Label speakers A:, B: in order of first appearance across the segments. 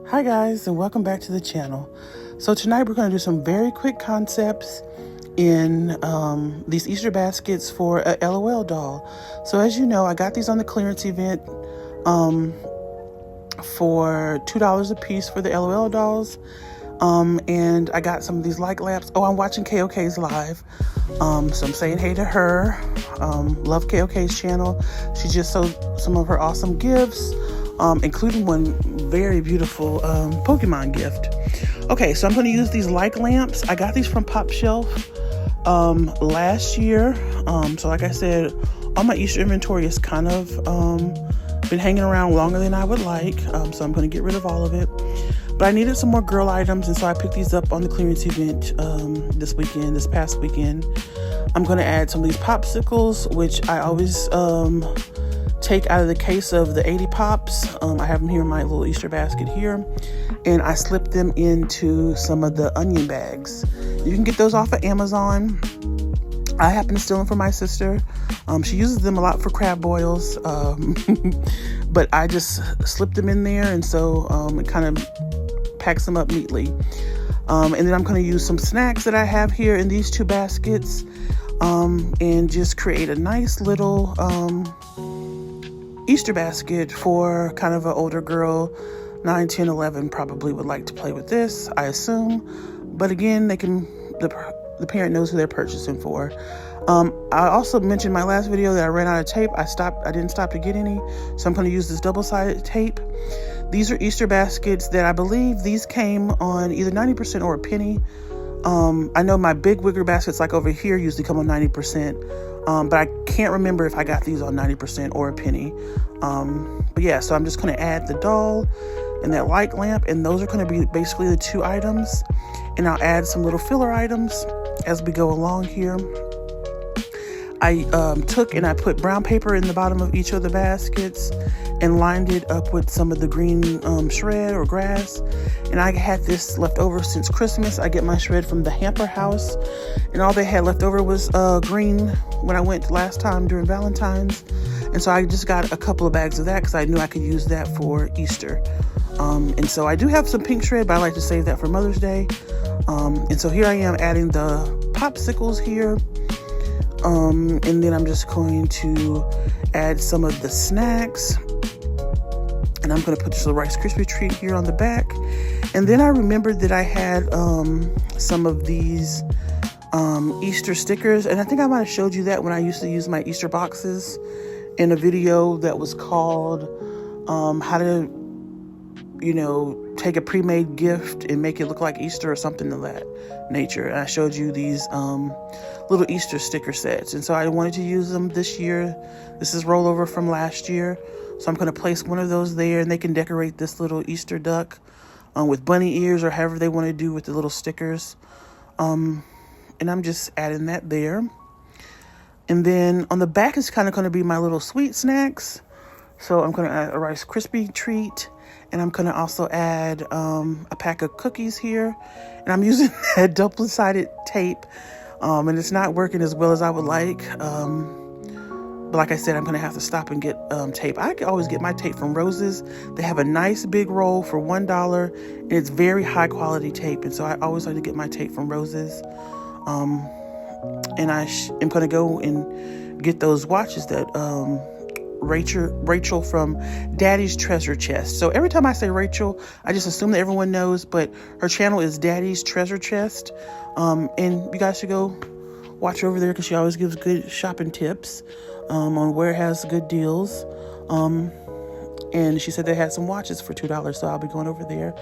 A: Hi guys, and welcome back to the channel. So tonight we're going to do some very quick concepts in these Easter baskets for a LOL doll. So as you know, I got these on the clearance event for $2 a piece for the LOL dolls. And I got some of these light lamps. Oh, I'm watching KOK's live. So I'm saying hey to her. Love KOK's channel. She just sold some of her awesome gifts, including one very beautiful Pokemon gift. Okay, so I'm going to use these light lamps. I got these from Pop Shelf last year. So like I said, all my Easter inventory is kind of been hanging around longer than I would like. So I'm going to get rid of all of it. But I needed some more girl items, and so I picked these up on the clearance event this past weekend. I'm going to add some of these popsicles, which I always take out of the case of the 80 pops. I have them here in my little Easter basket here, and I slipped them into some of the onion bags. You can get those off of Amazon. I happen to steal them from my sister. She uses them a lot for crab boils, but I just slipped them in there, and so it kind of packs them up neatly. And then I'm going to use some snacks that I have here in these two baskets, and just create a nice little Easter basket for kind of an older girl. 9, 10, 11 probably would like to play with this, I assume. But again, the parent knows who they're purchasing for. I also mentioned in my last video that I ran out of tape. I didn't stop to get any, so I'm going to use this double-sided tape. These are Easter baskets that I believe these came on either 90% or a penny. I know my big wigger baskets like over here usually come on 90%, but I can't remember if I got these on 90% or a penny. But yeah, so I'm just going to add the doll and that light lamp, and those are going to be basically the two items. And I'll add some little filler items as we go along here. I took and I put brown paper in the bottom of each of the baskets and lined it up with some of the green shred or grass. And I had this left over since Christmas. I get my shred from the Hamper House, and all they had left over was green when I went last time during Valentine's. And so I just got a couple of bags of that because I knew I could use that for Easter. And so I do have some pink shred, but I like to save that for Mother's Day. And so here I am adding the popsicles here. And then I'm just going to add some of the snacks. And I'm going to put this little Rice Krispie treat here on the back. And then I remembered that I had some of these Easter stickers. And I think I might have showed you that when I used to use my Easter boxes in a video that was called how to, take a pre-made gift and make it look like Easter or something of that nature. And I showed you these little Easter sticker sets. And so I wanted to use them this year. This is rollover from last year. So I'm going to place one of those there, and they can decorate this little Easter duck with bunny ears or however they want to do with the little stickers. And I'm just adding that there. And then on the back is kind of going to be my little sweet snacks. So I'm going to add a Rice Krispie treat. And I'm going to also add a pack of cookies here. And I'm using that double-sided tape. And it's not working as well as I would like. But like I said, I'm going to have to stop and get tape. I can always get my tape from Rose's. They have a nice big roll for $1. And it's very high-quality tape. And so I always like to get my tape from Rose's. And I am going to go and get those watches that Rachel from Daddy's Treasure Chest. So every time I say Rachel, I just assume that everyone knows, but her channel is Daddy's Treasure Chest. And you guys should go watch her over there because she always gives good shopping tips on where it has good deals. And she said they had some watches for $2, so I'll be going over there.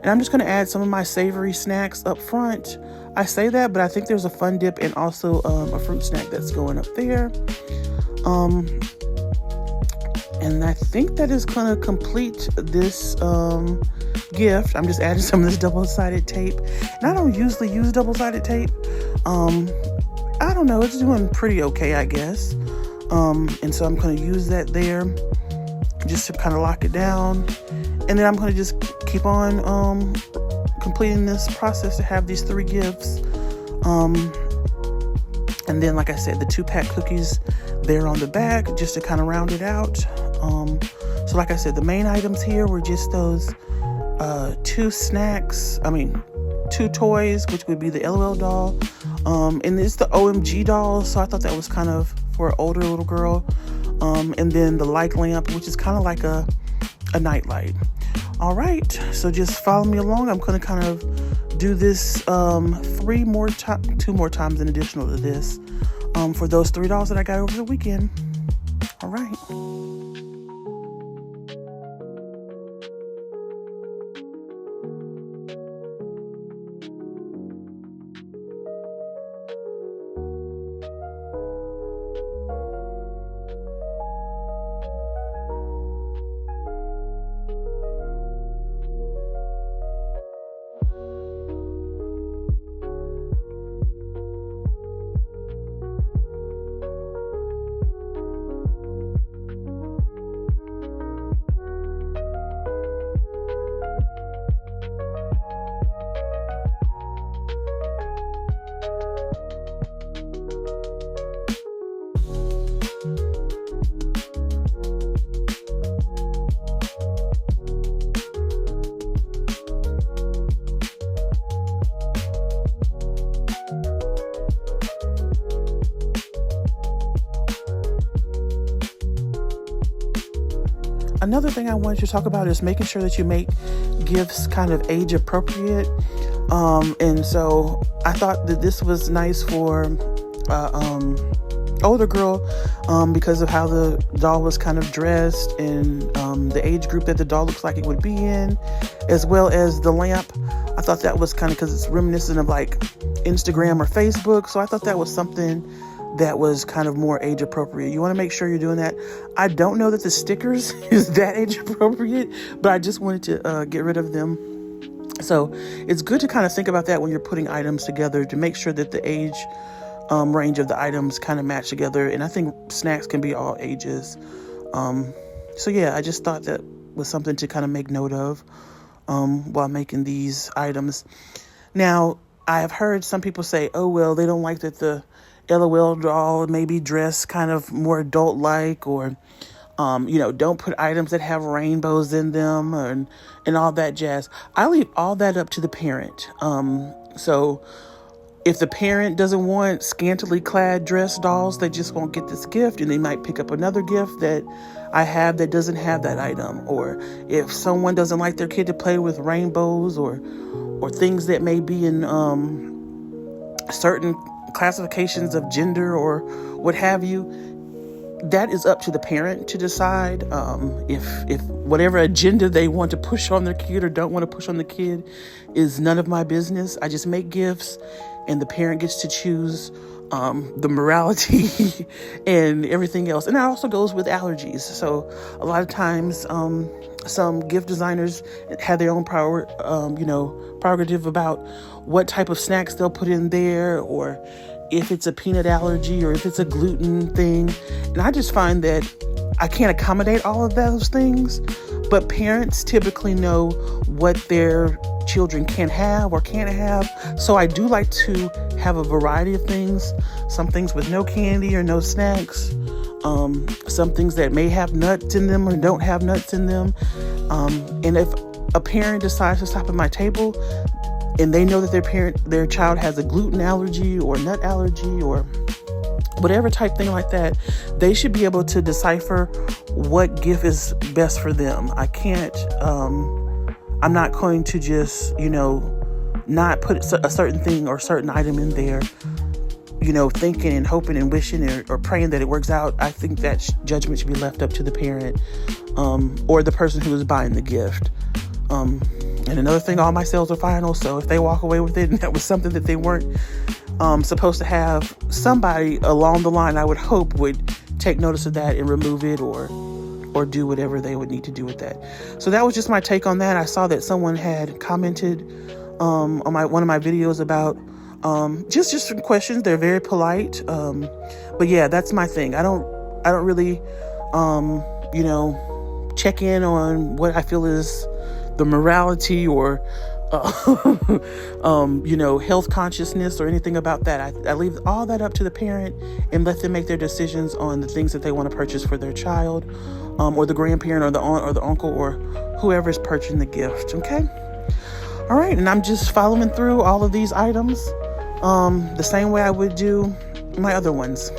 A: And I'm just going to add some of my savory snacks up front. I say that, but I think there's a fun dip and also a fruit snack that's going up there. And I think that is going to complete this gift. I'm just adding some of this double-sided tape. And I don't usually use double-sided tape. I don't know. It's doing pretty okay, I guess. And so I'm going to use that there just to kind of lock it down. And then I'm going to just keep on completing this process to have these 3 gifts. And then, like I said, the 2-pack cookies there on the back just to kind of round it out. So like I said, the main items here were just those two toys, which would be the LOL doll, and it's the OMG doll, so I thought that was kind of for an older little girl, and then the light lamp, which is kind of like a nightlight. All right, so just follow me along. I'm going to kind of do this two more times in additional to this, for those 3 dolls that I got over the weekend. All right. Another thing I wanted to talk about is making sure that you make gifts kind of age appropriate. And so I thought that this was nice for older girl, because of how the doll was kind of dressed and the age group that the doll looks like it would be in, as well as the lamp. I thought that was kind of, because it's reminiscent of like Instagram or Facebook. So I thought that was something that was kind of more age appropriate. You want to make sure you're doing that. I don't know that the stickers is that age appropriate, but I just wanted to get rid of them. So it's good to kind of think about that when you're putting items together, to make sure that the age range of the items kind of match together. And I think snacks can be all ages. So yeah, I just thought that was something to kind of make note of while making these items. Now, I have heard some people say, oh, well, they don't like that the LOL doll may be dressed kind of more adult-like, or, don't put items that have rainbows in them and all that jazz. I leave all that up to the parent. So if the parent doesn't want scantily clad dress dolls, they just won't get this gift, and they might pick up another gift that I have that doesn't have that item. Or if someone doesn't like their kid to play with rainbows or things that may be in certain classifications of gender or what have you, that is up to the parent to decide. If whatever agenda they want to push on their kid or don't want to push on the kid is none of my business. I just make gifts, and the parent gets to choose the morality and everything else. And that also goes with allergies. So a lot of times, some gift designers have their own prerogative about what type of snacks they'll put in there, or if it's a peanut allergy or if it's a gluten thing. And I just find that I can't accommodate all of those things, but parents typically know what their children can have or can't have. So I do like to have a variety of things, some things with no candy or no snacks, some things that may have nuts in them or don't have nuts in them. And if a parent decides to stop at my table and they know that their child has a gluten allergy or nut allergy or whatever type thing like that, they should be able to decipher what gift is best for them. I can't, I'm not going to just, not put a certain thing or certain item in there, thinking and hoping and wishing or praying that it works out. I think that judgment should be left up to the parent, or the person who is buying the gift. And another thing, all my sales are final. So if they walk away with it and that was something that they weren't supposed to have, somebody along the line, I would hope, would take notice of that and remove it or do whatever they would need to do with that. So that was just my take on that. I saw that someone had commented on one of my videos about just some questions. They're very polite. But yeah, that's my thing. I don't really check in on what I feel is the morality or health consciousness or anything about that. I leave all that up to the parent and let them make their decisions on the things that they want to purchase for their child. or the grandparent or the aunt or the uncle or whoever is purchasing the gift. Okay. All right. And I'm just following through all of these items the same way I would do my other ones.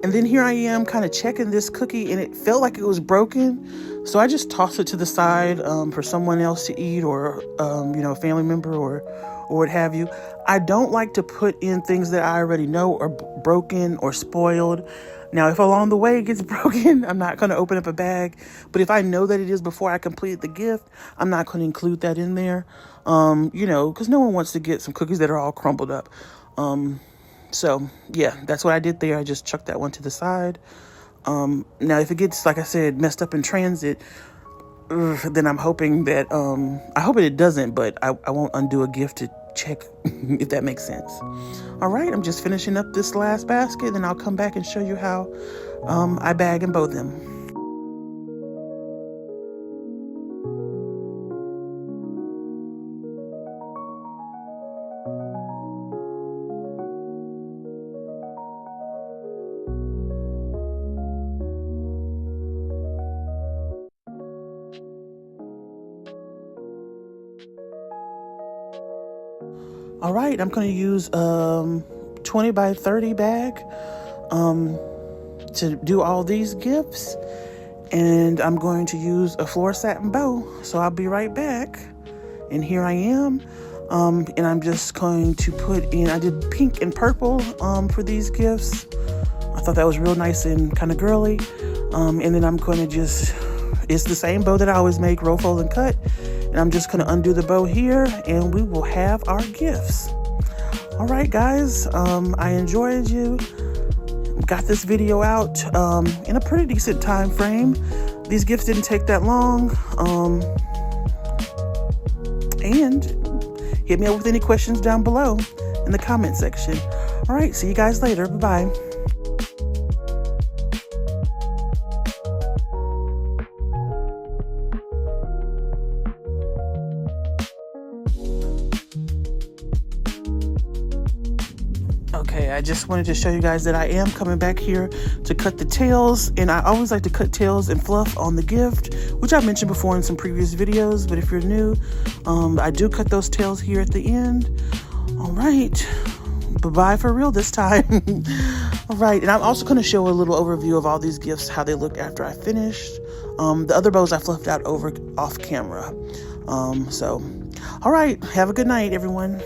A: And then here I am kind of checking this cookie, and it felt like it was broken. So I just tossed it to the side for someone else to eat, or, a family member or what have you. I don't like to put in things that I already know are broken or spoiled. Now, if along the way it gets broken, I'm not going to open up a bag. But if I know that it is before I complete the gift, I'm not going to include that in there, because no one wants to get some cookies that are all crumbled up. So yeah, that's what I did there. I just chucked that one to the side. Now if it gets, like I said, messed up in transit, then I'm hoping that, I hope it doesn't, but I won't undo a gift to check if that makes sense. All right. I'm just finishing up this last basket, then I'll come back and show you how, I bag and bow them. All right, I'm going to use 20 by 30 bag to do all these gifts. And I'm going to use a floor satin bow. So I'll be right back. And here I am. And I'm just going to put in, I did pink and purple for these gifts. I thought that was real nice and kind of girly. And then I'm going to it's the same bow that I always make, roll, fold, and cut. And I'm just going to undo the bow here, and we will have our gifts. All right, guys, I enjoyed you. Got this video out in a pretty decent time frame. These gifts didn't take that long. And hit me up with any questions down below in the comment section. All right, see you guys later. Bye-bye. Okay, I just wanted to show you guys that I am coming back here to cut the tails, and I always like to cut tails and fluff on the gift, which I've mentioned before in some previous videos, but if you're new, I do cut those tails here at the end. All right, bye-bye for real this time. All right, and I'm also going to show a little overview of all these gifts, how they look after I finished. The other bows I fluffed out off camera. All right, have a good night, everyone.